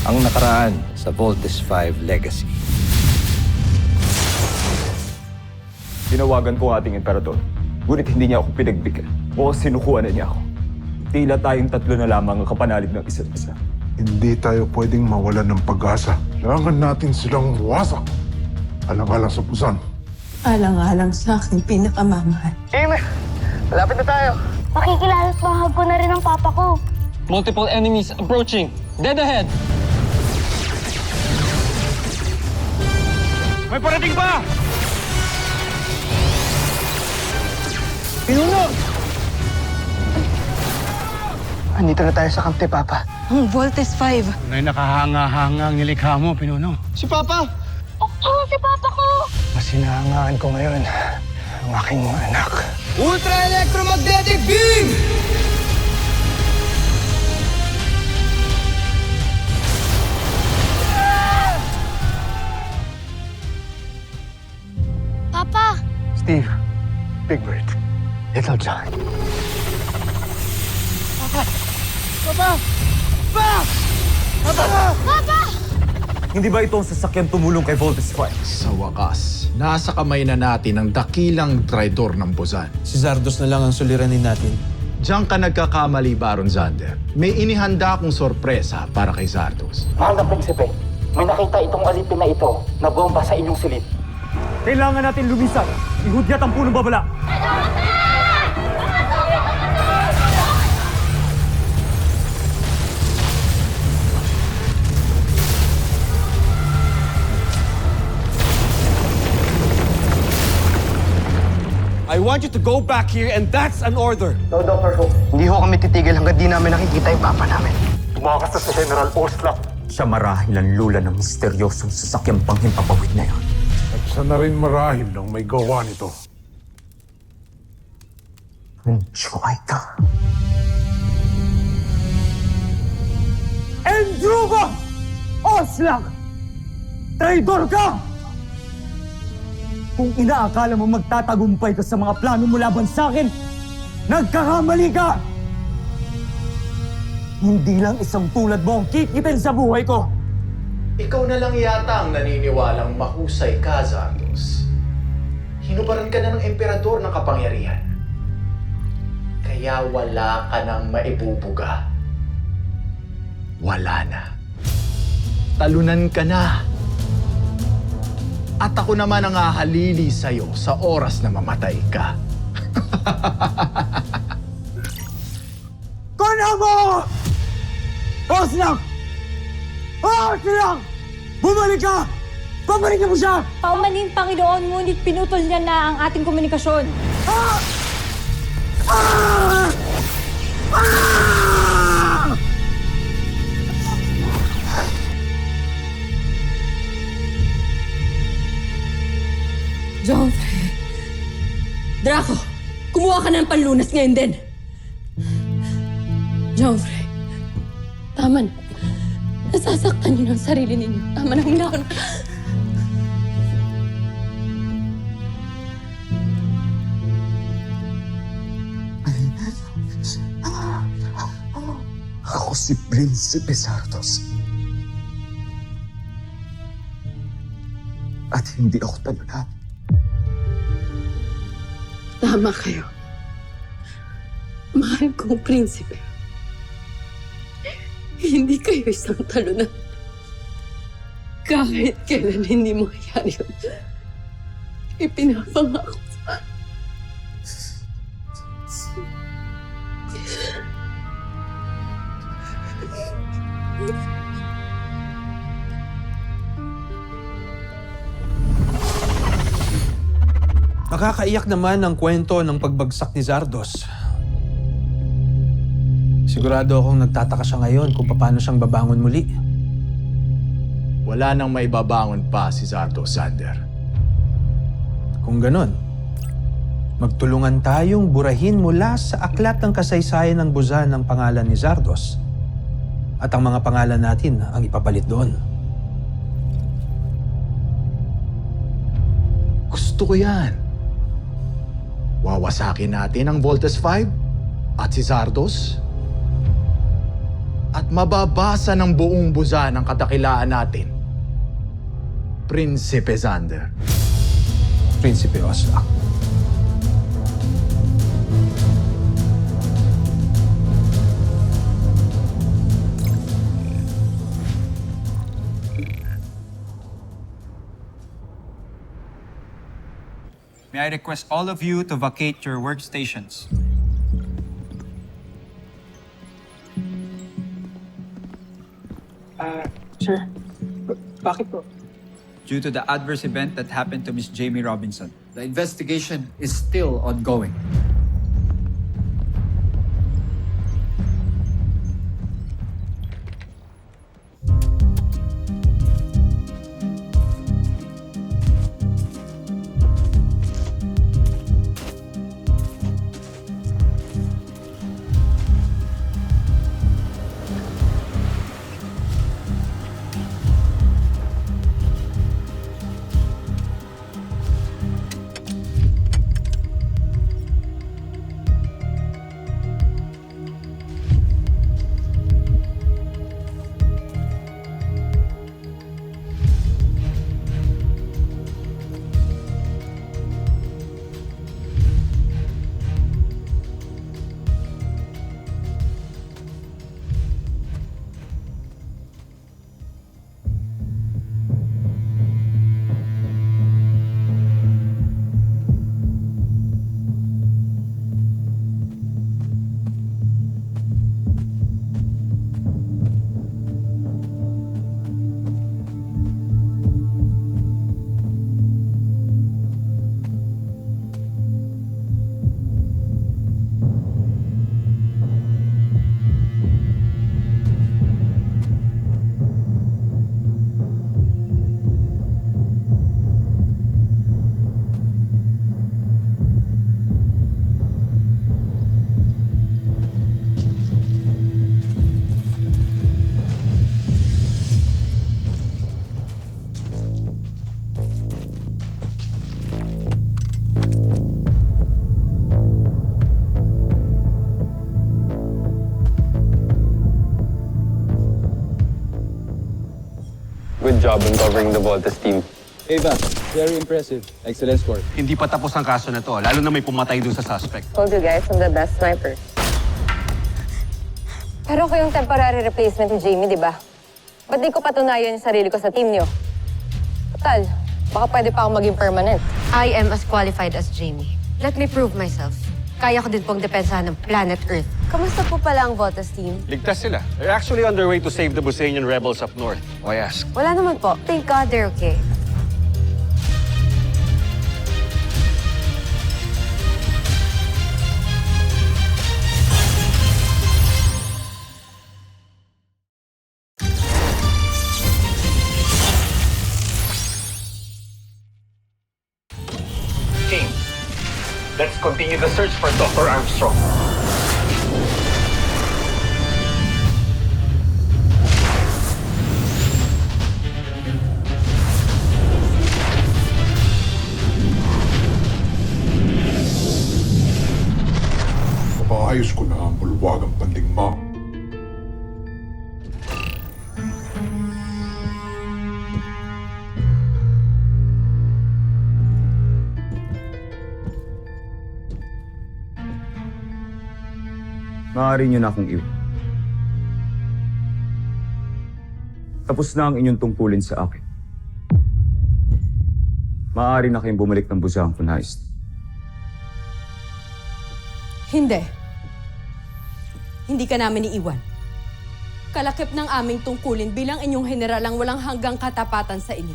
Ang nakaraan sa Voltes 5 Legacy. Tinawagan ko ang ating emperador, ngunit hindi niya ako pinagbigyan o sinukuha na niya ako. Tila tayong tatlo na lamang ang kapanalig ng isa't isa. Hindi tayo pwedeng mawalan ng pag-asa. Kailangan natin silang wasak. Alang-alang sa Busan. Alang-alang sa aking pinakamamahal. Amy, malapit na tayo. Makikilala't bahag ko na rin ang papa ko. Multiple enemies approaching. Dead ahead! May parating pa! Andito na tayo sa kamte, Papa. Ang Voltes 5. Tunay nakahanga-hanga ang nilikha mo, Pinuno. Si Papa! Oo, si papa ko! Mas hinahangaan ko ngayon ang aking mga anak. Ultra Electromagnetic Beam! Papa! Steve, Big Bird, Little John. Hindi ba ito ang sasakyang tumulong kay Voltes 5? Sa wakas, nasa kamay na natin ang dakilang traidor ng Busan. Si Zardos na lang ang suliranin natin. Diyan ka nagkakamali, Baron Zander. May inihanda akong sorpresa para kay Zardos. Mahal na prinsipe, may nakita itong alipin na ito na bomba sa inyong silid. Kailangan natin lumisan. Ihudyat ang punong babala. I want you to go back here and that's an order. No, Dr. Who. Hindi ho kami titigil hanggang di namin nakikita yung Papa namin. Tumakas na si General Oslap. Siya marahil ang lula ng misteryosong sasakyang panghimpapawid na yon. At siya na rin marahil ng may gawa nito. Enjoy ka. Endruba! Oslak! Traidor ka! Kung inaakala mo magtatagumpay ka sa mga plano mo laban sa akin, nagkakamali ka! Hindi lang isang tulad mo ang kikitin sa buhay ko! Ikaw na lang yata ang naniniwalang mahusay ka, Zardos. Hinubaran ka na ng emperador ng kapangyarihan. Kaya wala ka nang maibubuga. Wala na. Talunan ka na. At ako naman ang hahalili sa'yo sa oras na mamatay ka. Kuna mo! Oslak! Oslak! Bumalik ka! Pabalikin mo siya! Paumaning Panginoon, ngunit pinutol niya na ang ating komunikasyon. Ah! Ah! Ah! Joffrey. Draco, kumuha ka ng panlunas ngayon din. Joffrey, tama na. Nasasaktan niyo ng sarili ninyo. Tama na, hindi ako na... Ako si Prinsipe Zardos. At hindi ako talunan. Tama kayo. Mahal kong prinsipe. Hindi kayo isang talunan. Kahit kailan hindi mangyayari yun. Ipinapangako sa... Nakakaiyak naman ang kwento ng pagbagsak ni Zardos. Sigurado akong nagtataka siya ngayon kung paano siyang babangon muli. Wala nang maibabangon pa si Zardos, Zander. Kung ganon, magtulungan tayong burahin mula sa aklat ng kasaysayan ng Busan ang pangalan ni Zardos at ang mga pangalan natin ang ipapalit doon. Gusto ko yan. Wawasakin natin ang Voltes 5 at si Zardos. at mababasa ng buong buza ng kadakilaan natin, Prinsipe Xander. Prinsipe Oslak. May I request all of you to vacate your workstations? Sir, bakit po? Due to the adverse event that happened to Miss Jamie Robinson. The investigation is still ongoing. Good job uncovering the Voltes team. Ava, very impressive. Excellent score. Hindi pa tapos ang kaso na to, lalo na may pumatay doon sa suspect. Told you guys, I'm the best sniper. Pero ako yung temporary replacement ni Jamie, di ba? Ba't di ko patunayan yung sarili ko sa team niyo? Total, baka pwede pa akong maging permanent. I am as qualified as Jamie. Let me prove myself. Kaya ko din pong depensahan ng planet Earth. Kamusta po pala ang Voltes team? Ligtas sila. They're actually on their way to save the Busanian rebels up north. Why ask? Wala naman po. Thank God they're okay. Team, let's continue the search for Dr. Armstrong. Mapaayos ko na ang bulwagang pandigma. Maaari niyo na akong iwan. Tapos na ang inyong tungkulin sa akin. Maaari na kayong bumalik ng busahan kung nais. Hindi. Hindi ka namin iiwan. Kalakip ng aming tungkulin bilang inyong general ang walang hanggang katapatan sa inyo.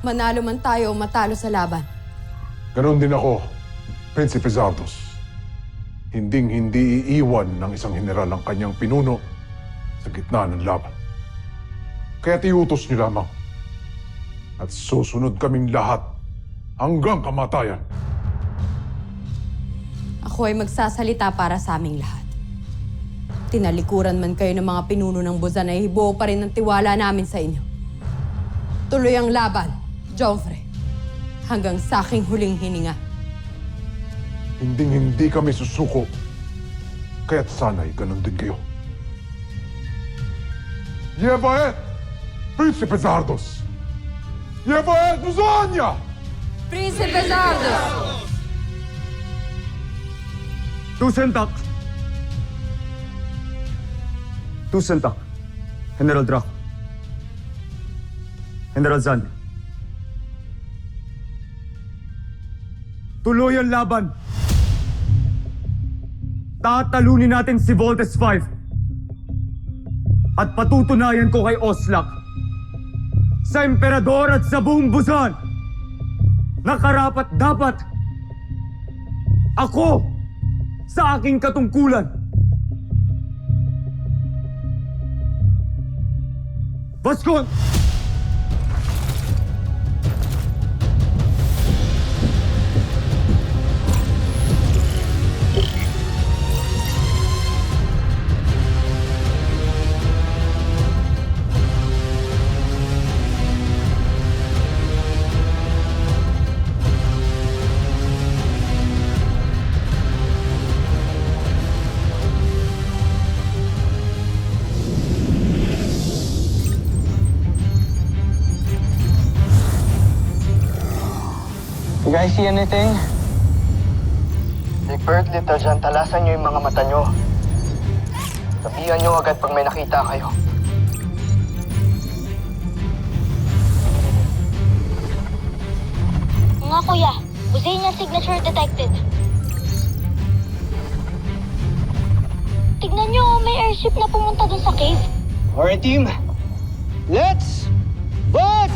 Manalo man tayo o matalo sa laban. Ganon din ako, Prinsipe Zardos. Hinding-hindi iiwan ng isang general ang kanyang pinuno sa gitna ng laban. Kaya tiutos niyo lamang. At susunod kaming lahat hanggang kamatayan. Ako ay magsasalita para sa aming lahat. Tinalikuran man kayo ng mga pinuno ng Buzan ay hibuo pa rin ang tiwala namin sa inyo. Tuloy ang laban, Joffre, hanggang sa aking huling hininga. Hinding-hindi kami susuko. Kaya't sana'y ganon din kayo. Yevaet, Príncipe Zardos! Yevaet Buzania! Prinsipe Zardos! Tusentak! Tusentak. General Draco. General Zan. Tuloy ang laban. Tatalunin natin si Voltes 5. At patutunayan ko kay Oslak, sa Emperador at sa buong Busan, na karapat dapat ako sa aking katungkulan. Baskon! You guys see anything? Big Bird, Little John, talasan nyo yung mga mata nyo. Sabihan nyo agad pag may nakita kayo. Nga kuya, Buzanian signature detected. Tignan nyo, may airship na pumunta dun sa cave. Alright, team. Let's vote!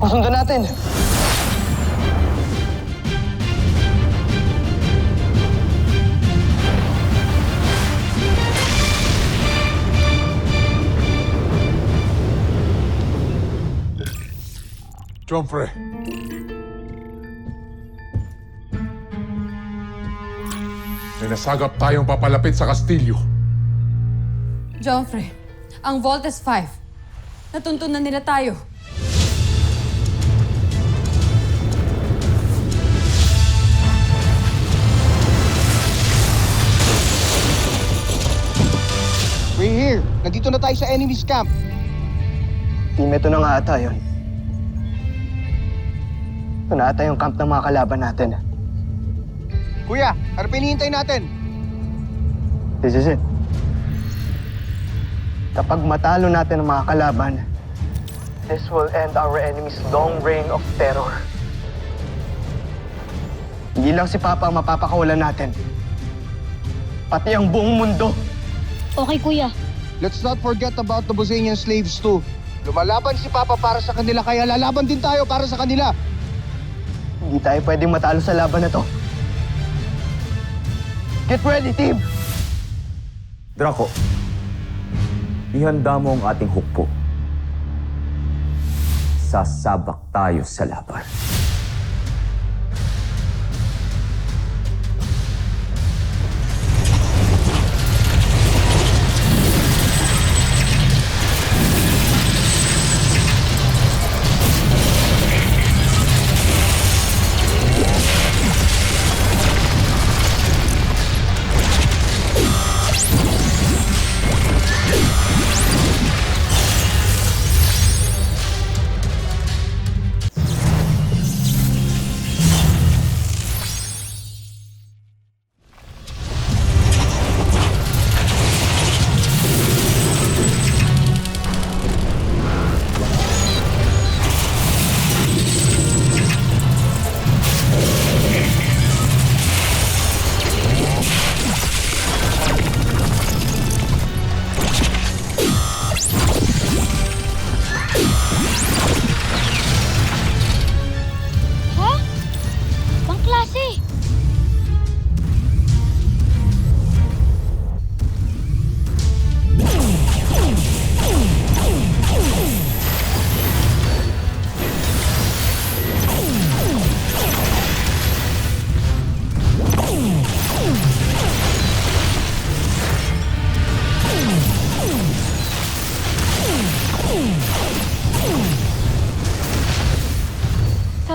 Pasundan natin! Joffrey. May nasagap tayong papalapit sa Kastilyo. Joffrey, ang Voltes 5. Natuntunan nila tayo. We're here. Nandito na tayo sa enemy's camp. Team, ito na nga ata yun. Ito na ata yung camp ng mga kalaban natin. Kuya, ano pinihintay natin? This is it. Kapag matalo natin ang mga kalaban, this will end our enemy's long reign of terror. Hindi lang si Papa ang mapapakawalan natin. Pati ang buong mundo. Okay kuya. Let's not forget about the Buzanian slaves too. Lumalaban si Papa para sa kanila, kaya lalaban din tayo para sa kanila. Hindi tayo pwedeng matalo sa laban na to. Get ready, team! Draco, ihanda mo ang ating hukbo. Sasabak tayo sa laban.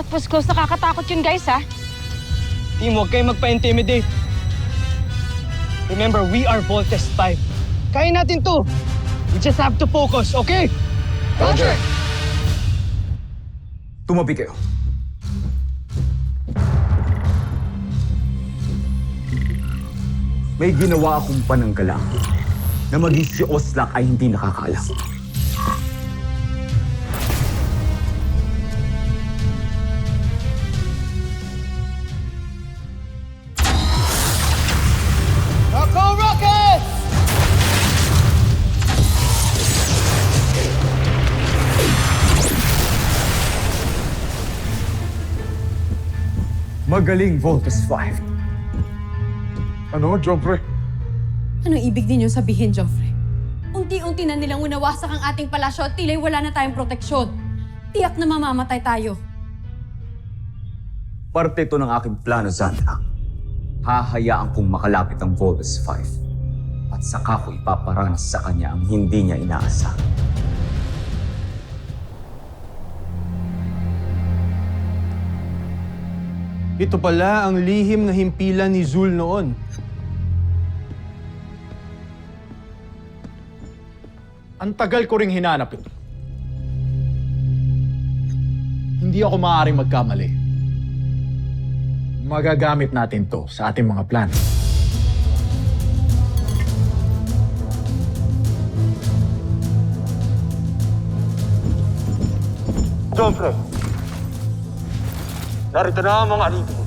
Mas close nakakatakot yun, guys, ha? Team, huwag kayong magpa-intimidate. Remember, we are Voltes 5. Kaya natin to. We just have to focus, okay? Roger! Tumabi kayo. May ginawa akong pananggalang na maging si Oslak ay hindi nakakaalam. Rocco Rockets! Magaling, Voltes 5. Ano, Joffrey? Anong ibig ninyo sabihin, Joffrey? Unti-unti na nilang unawasak ang ating palasyo at tila'y wala na tayong proteksyon. Tiyak na mamamatay tayo. Parte ito ng aking plano, Zandra. Hahayaan kong makalapit ang Voltes 5 at saka ko ipaparanas sa kanya ang hindi niya inaasa. Ito pala ang lihim na himpilan ni Zul noon. Ang tagal ko ring hinanap ito. Hindi ako maaaring magkamali. Magagamit natin to sa ating mga plan. Joffrey, narito na ang mga alipin.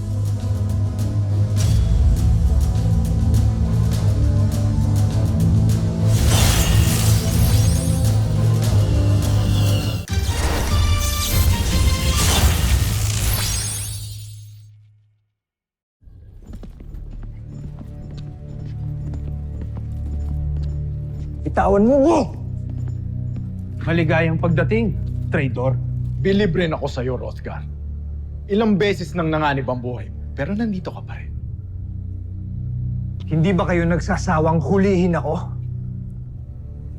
Bitawan mo! Maligayang pagdating, traitor. Bilib rin ako sa'yo, Hrothgar. Ilang beses nang nanganib ang buhay mo, pero nandito ka pa rin. Hindi ba kayo nagsasawang hulihin ako?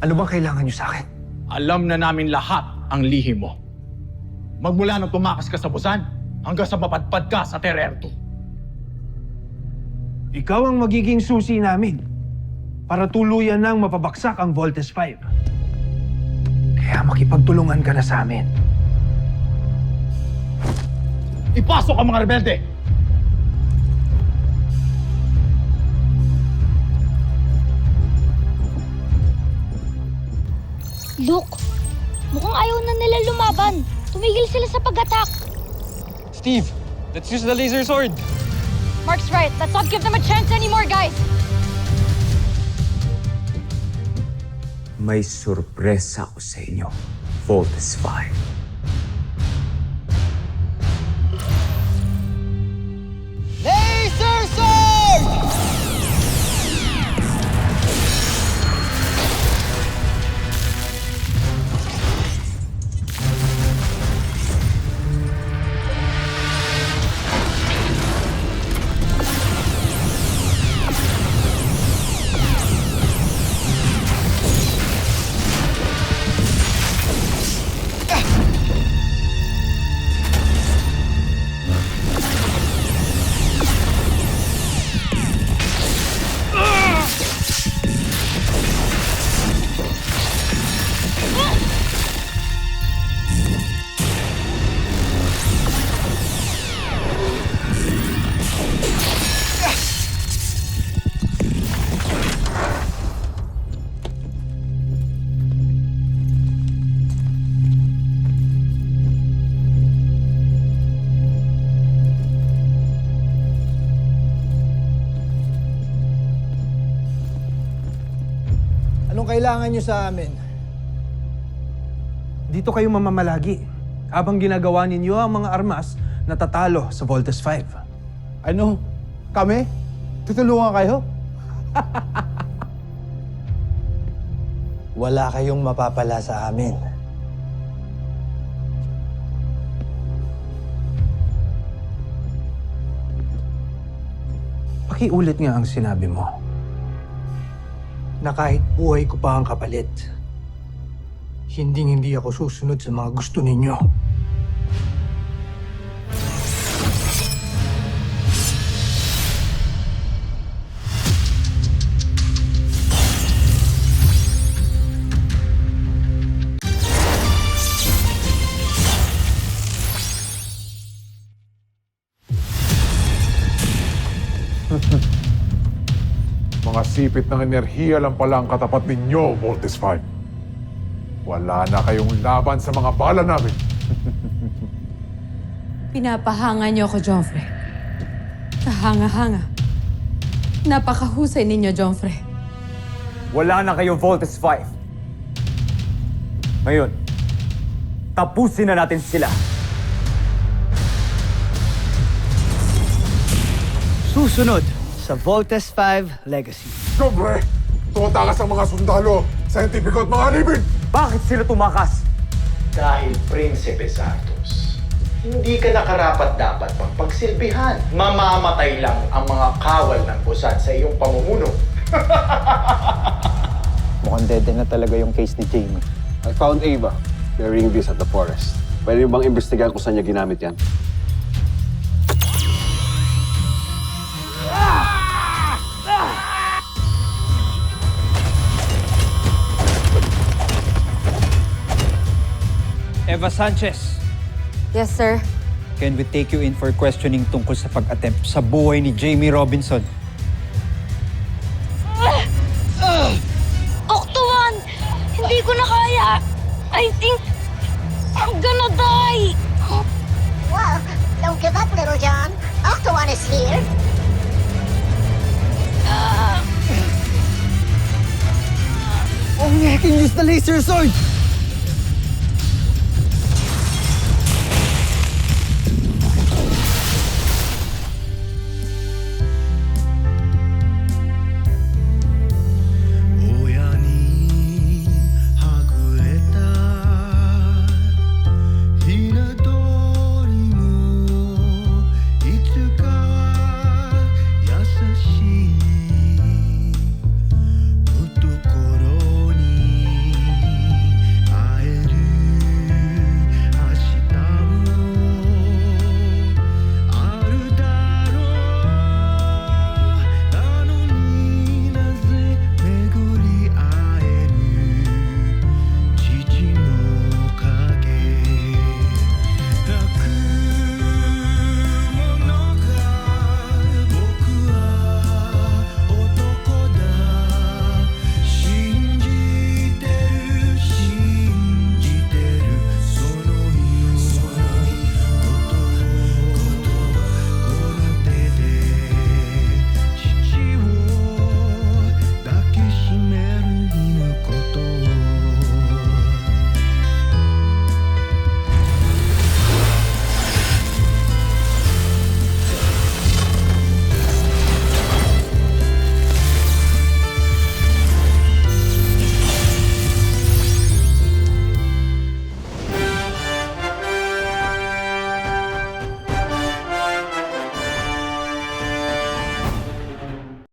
Ano bang kailangan niyo sa akin? Alam na namin lahat ang lihim mo. Magmula nang tumakas ka sa Busan, hanggang sa mapadpad ka sa Tererto. Ikaw ang magiging susi namin para tuluyan nang mapabaksak ang Voltes 5. Kaya makipagtulungan ka na sa amin. Ipasok ang mga rebelde! Look, mukhang ayaw na nila lumaban. Tumigil sila sa pag-attack. Steve, let's use the laser sword. Mark's right. Let's not give them a chance anymore, guys. May sorpresa ako sa inyo, Voltes 5. Laser sword! Anong kailangan nyo sa amin? Dito kayo mamamalagi habang ginagawa ninyo ang mga armas na tatalo sa Voltes 5. Ano? Kami? Tutulungan kayo? Wala kayong mapapala sa amin. Pakiulit nga ang sinabi mo. Na kahit buhay ko pa ang kapalit, hindi ako susunod sa mga gusto ninyo. Mga sipit ng enerhiya lang pala ang katapat ninyo, Voltes 5. Wala na kayong laban sa mga bala namin. Pinapahanga niyo ako, Joffrey. Kahanga-hanga. Napakahusay ninyo, Joffrey. Wala na kayong Voltes 5. Ngayon, tapusin na natin sila. Susunod sa Voltes 5 Legacy. Siyempre, tumatakas ang mga sundalo, scientifico at mga alipin! Bakit sila tumakas? Dahil Prinsipe Zardos, hindi ka nakarapat-dapat pang pagsilbihan. Mamamatay lang ang mga kawal ng Buzan sa iyong pamumuno. Mukhang dead na talaga yung case ni Jamie. I found Ava burying this at the forest. Pwede bang imbestigahan kung saan niya ginamit yan? Eva Sanchez, Yes, sir. can we take you in for questioning tungkol sa pag-attempt sa buhay ni Jamie Robinson? Octo-1! Hindi ko na kaya! I think I'm gonna die! Well, don't give up, Little John. Octo-1 is here. Oh, I can use the laser sword!